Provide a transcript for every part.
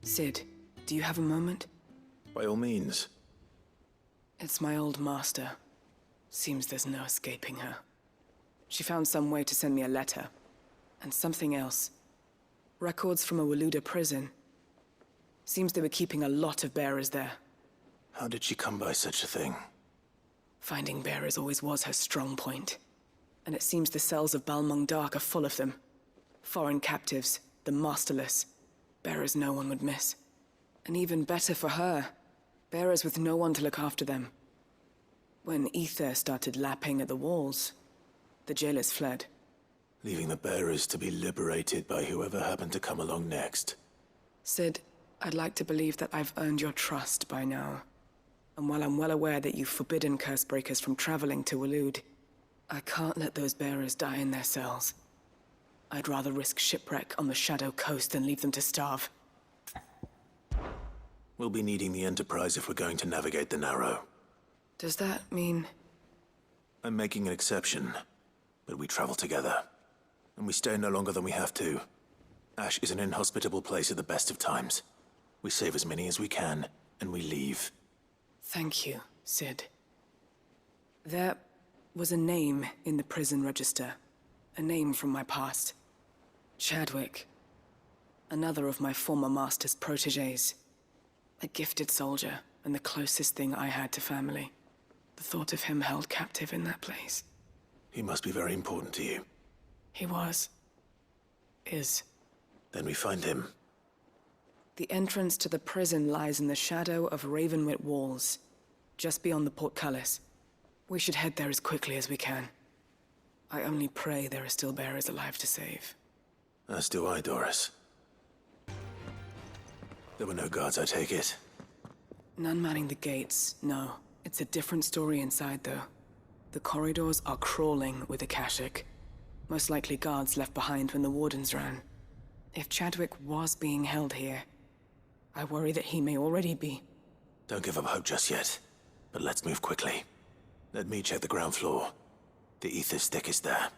Sid, do you have a moment? By all means. It's my old master. Seems there's no escaping her. She found some way to send me a letter. And something else. Records from a Waloed prison. Seems they were keeping a lot of bearers there. How did she come by such a thing? Finding bearers always was her strong point. And it seems the cells of Balmug Dark are full of them. Foreign captives, the masterless. Bearers no one would miss. And even better for her, bearers with no one to look after them. When ether started lapping at the walls, the jailers fled. Leaving the bearers to be liberated by whoever happened to come along next. Sid, I'd like to believe that I've earned your trust by now. And while I'm well aware that you've forbidden Cursebreakers from traveling to Waloed, I can't let those bearers die in their cells. I'd rather risk shipwreck on the Shadow Coast than leave them to starve. We'll be needing the Enterprise if we're going to navigate the Narrow. Does that mean... I'm making an exception, but we travel together. And we stay no longer than we have to. Ash is an inhospitable place at the best of times. We save as many as we can, and we leave. Thank you, Sid. There was a name in the prison register. A name from my past. Chadwick. Another of my former master's protégés. A gifted soldier, and the closest thing I had to family. The thought of him held captive in that place. He must be very important to you. He was. Is. Then we find him. The entrance to the prison lies in the shadow of Ravenwit walls, just beyond the portcullis. We should head there as quickly as we can. I only pray there are still bearers alive to save. As do I, Doris. There were no guards, I take it? None manning the gates, no. It's a different story inside, though. The corridors are crawling with Akashic. Most likely guards left behind when the wardens ran. If Chadwick was being held here, I worry that he may already be. Don't give up hope just yet, but let's move quickly. Let me check the ground floor. The ether's thickest there.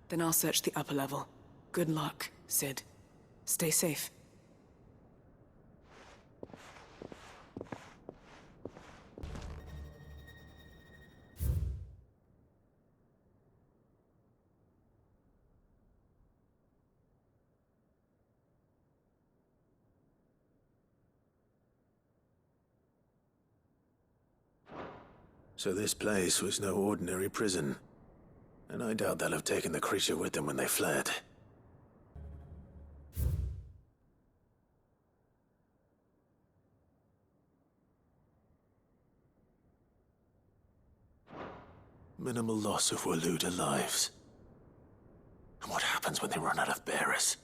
Then I'll search the upper level. Good luck, Sid. Stay safe. So this place was no ordinary prison. And I doubt they'll have taken the creature with them when they fled. Minimal loss of Waloed lives. And what happens when they run out of bearers?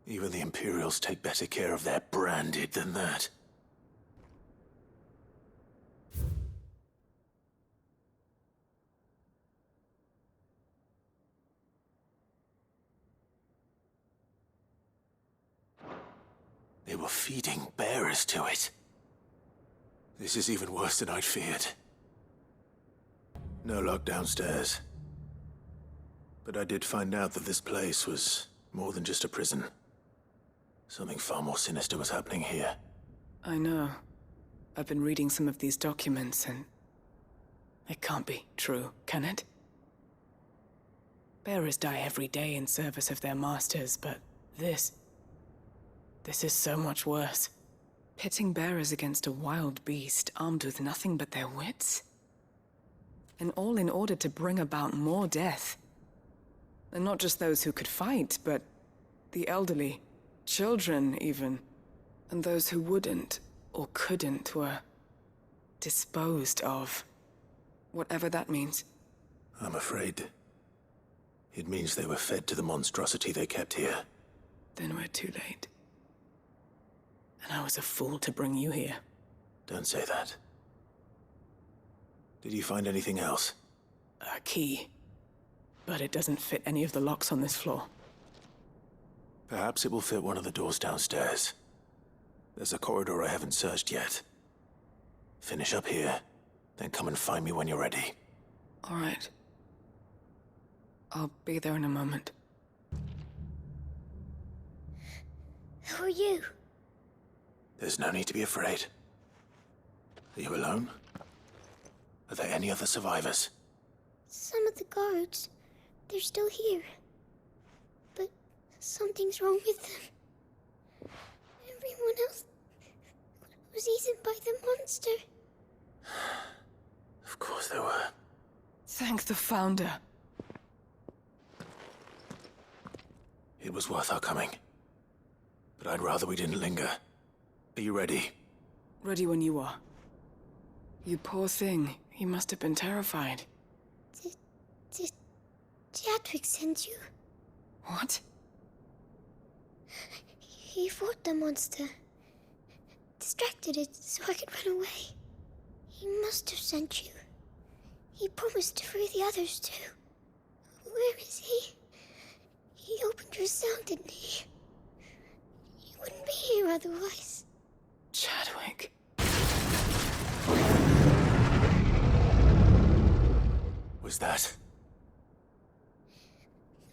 Even the Imperials take better care of their branded than that. They were feeding bearers to it. This is even worse than I'd feared. No lock downstairs. But I did find out that this place was more than just a prison. Something far more sinister was happening here. I know. I've been reading some of these documents and... it can't be true, can it? Bearers die every day in service of their masters, but this is so much worse. Pitting bearers against a wild beast armed with nothing but their wits? And all in order to bring about more death. And not just those who could fight, but the elderly, children even. And those who wouldn't or couldn't were disposed of. Whatever that means. I'm afraid it means they were fed to the monstrosity they kept here. Then we're too late. And I was a fool to bring you here. Don't say that. Did you find anything else? A key. But it doesn't fit any of the locks on this floor. Perhaps it will fit one of the doors downstairs. There's a corridor I haven't searched yet. Finish up here, then come and find me when you're ready. All right. I'll be there in a moment. Who are you? There's no need to be afraid. Are you alone? Are there any other survivors? Some of the guards, they're still here. But something's wrong with them. Everyone else was eaten by the monster. Of course there were. Thank the Founder. It was worth our coming. But I'd rather we didn't linger. Are you ready? Ready when you are. You poor thing. He must have been terrified. Did Chadwick send you? What? He fought the monster. Distracted it so I could run away. He must have sent you. He promised to free the others too. Where is he? He opened your cell, didn't he? He wouldn't be here otherwise. Chadwick. Was that?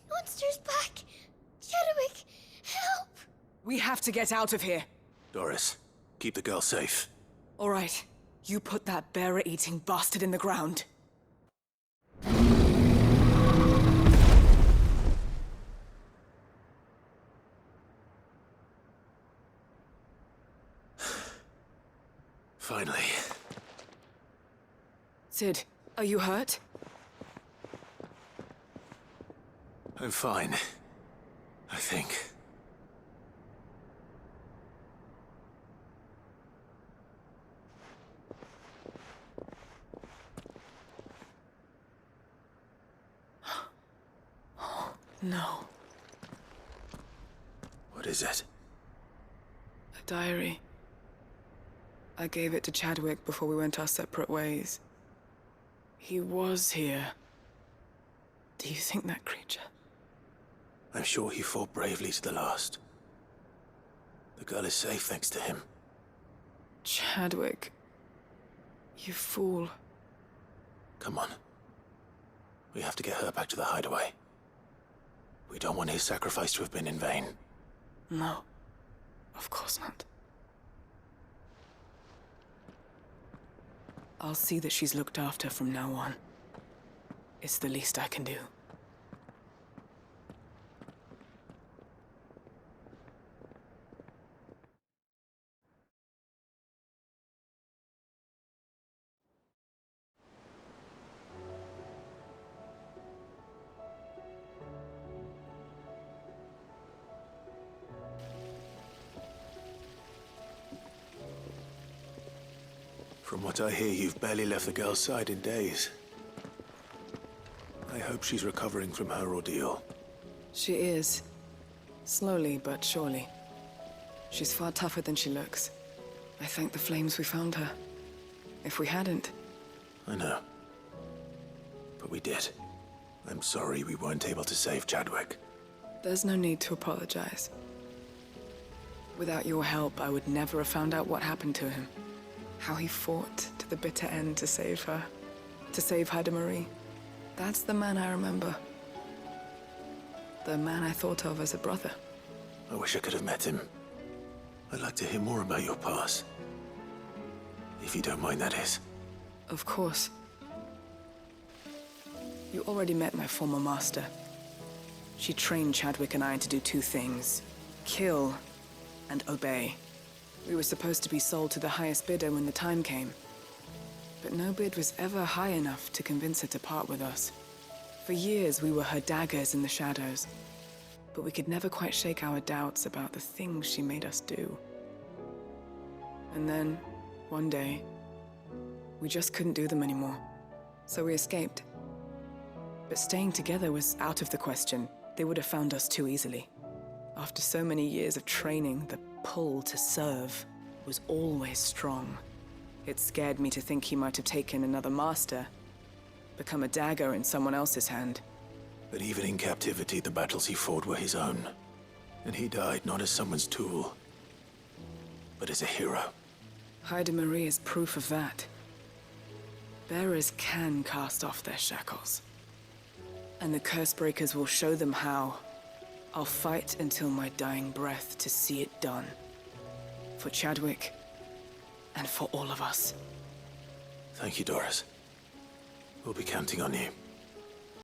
Monster's back! Chadwick, help! We have to get out of here. Doris, keep the girl safe. All right. You put that bearer-eating bastard in the ground. Finally. Sid, are you hurt? I'm fine. I think. No. What is it? A diary. I gave it to Chadwick before we went our separate ways. He was here. Do you think that creature? I'm sure he fought bravely to the last. The girl is safe thanks to him. Chadwick. You fool. Come on. We have to get her back to the hideaway. We don't want his sacrifice to have been in vain. No. Of course not. I'll see that she's looked after from now on. It's the least I can do. From what I hear, you've barely left the girl's side in days. I hope she's recovering from her ordeal. She is. Slowly but surely. She's far tougher than she looks. I thank the flames we found her. If we hadn't... I know. But we did. I'm sorry we weren't able to save Chadwick. There's no need to apologize. Without your help, I would never have found out what happened to him. How he fought to the bitter end to save her. To save Haida Marie. That's the man I remember. The man I thought of as a brother. I wish I could have met him. I'd like to hear more about your past. If you don't mind, that is. Of course. You already met my former master. She trained Chadwick and I to do two things. Kill and obey. We were supposed to be sold to the highest bidder when the time came. But no bid was ever high enough to convince her to part with us. For years, we were her daggers in the shadows. But we could never quite shake our doubts about the things she made us do. And then, one day, we just couldn't do them anymore. So we escaped. But staying together was out of the question. They would have found us too easily. After so many years of training, the pull to serve was always strong. It scared me to think he might have taken another master, become a dagger in someone else's hand. But even in captivity, the battles he fought were his own. And he died not as someone's tool, but as a hero. Haida Marie is proof of that. Bearers can cast off their shackles. And the Cursebreakers will show them how. I'll fight until my dying breath to see it done. for Chadwick, and for all of us. Thank you, Doris. We'll be counting on you.